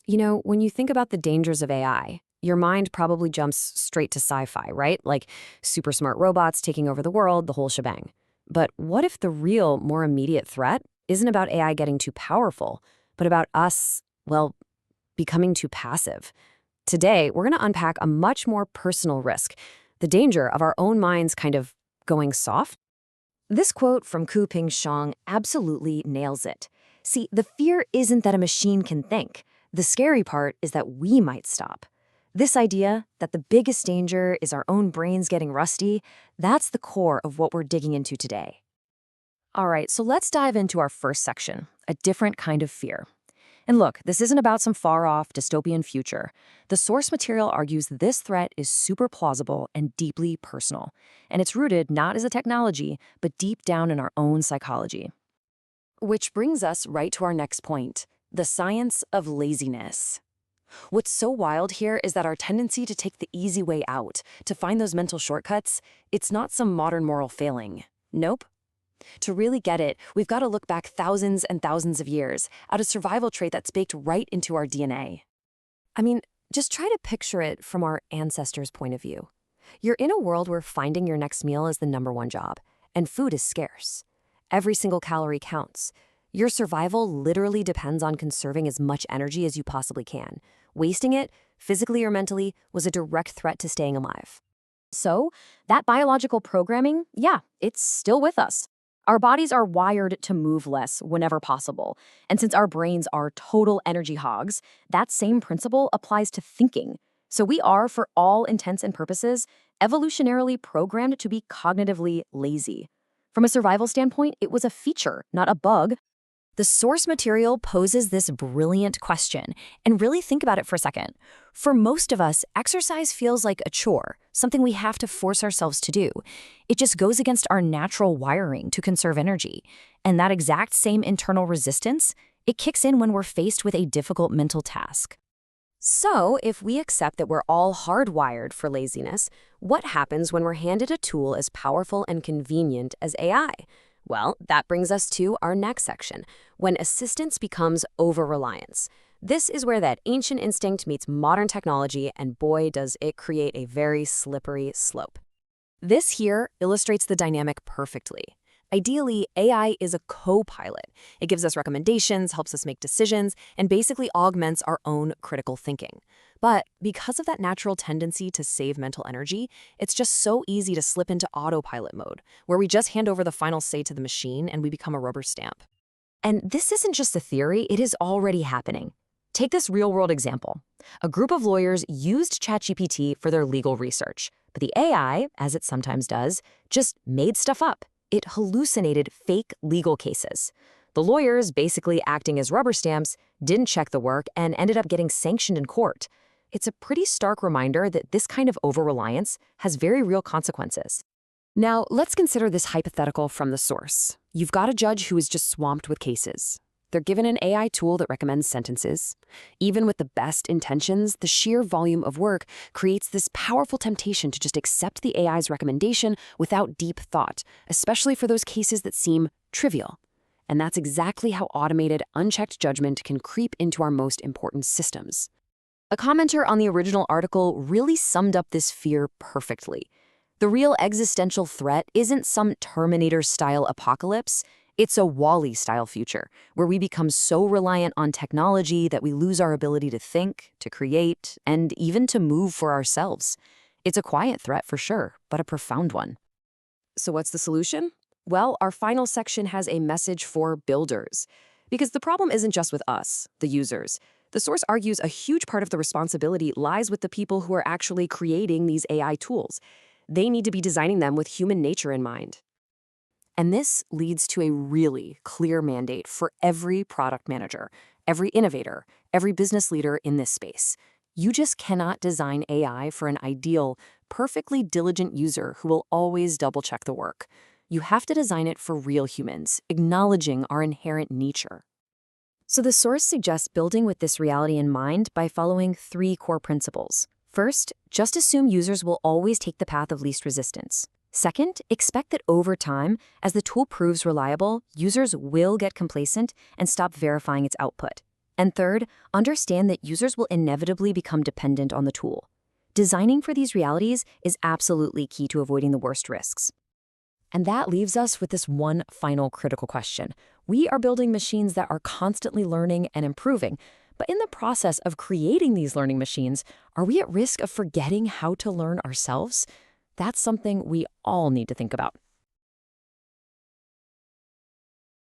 When you think about the dangers of AI, your mind probably jumps straight to sci-fi, right? Like super smart robots taking over the world, the whole shebang. But what if the real, more immediate threat isn't about AI getting too powerful, but about us, well, becoming too passive? Today, we're going to unpack a much more personal risk, the danger of our own minds kind of going soft. This quote from Ku-Ping Shang absolutely nails it. See, the fear isn't that a machine can think. The scary part is that we might stop. This idea that the biggest danger is our own brains getting rusty, that's the core of what we're digging into today. All right, so let's dive into our first section, a different kind of fear. And look, this isn't about some far-off dystopian future. The source material argues this threat is super plausible and deeply personal, and it's rooted not as a technology, but deep down in our own psychology. Which brings us right to our next point, the science of laziness. What's so wild here is that our tendency to take the easy way out, to find those mental shortcuts, it's not some modern moral failing. Nope. To really get it, we've got to look back thousands and thousands of years at a survival trait that's baked right into our DNA. I mean, just try to picture it from our ancestors' point of view. You're in a world where finding your next meal is the #1 job, and food is scarce. Every single calorie counts. Your survival literally depends on conserving as much energy as you possibly can. Wasting it, physically or mentally, was a direct threat to staying alive. So, that biological programming, yeah, it's still with us. Our bodies are wired to move less whenever possible. And since our brains are total energy hogs, that same principle applies to thinking. So we are, for all intents and purposes, evolutionarily programmed to be cognitively lazy. From a survival standpoint, it was a feature, not a bug. The source material poses this brilliant question, and really think about it for a second. For most of us, exercise feels like a chore, something we have to force ourselves to do. It just goes against our natural wiring to conserve energy. And that exact same internal resistance, it kicks in when we're faced with a difficult mental task. So, if we accept that we're all hardwired for laziness, what happens when we're handed a tool as powerful and convenient as AI? Well, that brings us to our next section, when assistance becomes over-reliance. This is where that ancient instinct meets modern technology, and boy, does it create a very slippery slope. This here illustrates the dynamic perfectly. Ideally, AI is a co-pilot. It gives us recommendations, helps us make decisions, and basically augments our own critical thinking. But because of that natural tendency to save mental energy, it's just so easy to slip into autopilot mode, where we just hand over the final say to the machine and we become a rubber stamp. And this isn't just a theory, it is already happening. Take this real-world example. A group of lawyers used ChatGPT for their legal research, but the AI, as it sometimes does, just made stuff up. It hallucinated fake legal cases. The lawyers, basically acting as rubber stamps, didn't check the work and ended up getting sanctioned in court. It's a pretty stark reminder that this kind of over-reliance has very real consequences. Now, let's consider this hypothetical from the source. You've got a judge who is just swamped with cases. They're given an AI tool that recommends sentences. Even with the best intentions, the sheer volume of work creates this powerful temptation to just accept the AI's recommendation without deep thought, especially for those cases that seem trivial. And that's exactly how automated, unchecked judgment can creep into our most important systems. A commenter on the original article really summed up this fear perfectly. The real existential threat isn't some Terminator-style apocalypse. It's a Wall-E-style future, where we become so reliant on technology that we lose our ability to think, to create, and even to move for ourselves. It's a quiet threat for sure, but a profound one. So what's the solution? Well, our final section has a message for builders. Because the problem isn't just with us, the users. The source argues a huge part of the responsibility lies with the people who are actually creating these AI tools. They need to be designing them with human nature in mind. And this leads to a really clear mandate for every product manager, every innovator, every business leader in this space. You just cannot design AI for an ideal, perfectly diligent user who will always double-check the work. You have to design it for real humans, acknowledging our inherent nature. So the source suggests building with this reality in mind by following 3 core principles. First, just assume users will always take the path of least resistance. Second, expect that over time, as the tool proves reliable, users will get complacent and stop verifying its output. And third, understand that users will inevitably become dependent on the tool. Designing for these realities is absolutely key to avoiding the worst risks. And that leaves us with this one final critical question. We are building machines that are constantly learning and improving, but in the process of creating these learning machines, are we at risk of forgetting how to learn ourselves? That's something we all need to think about.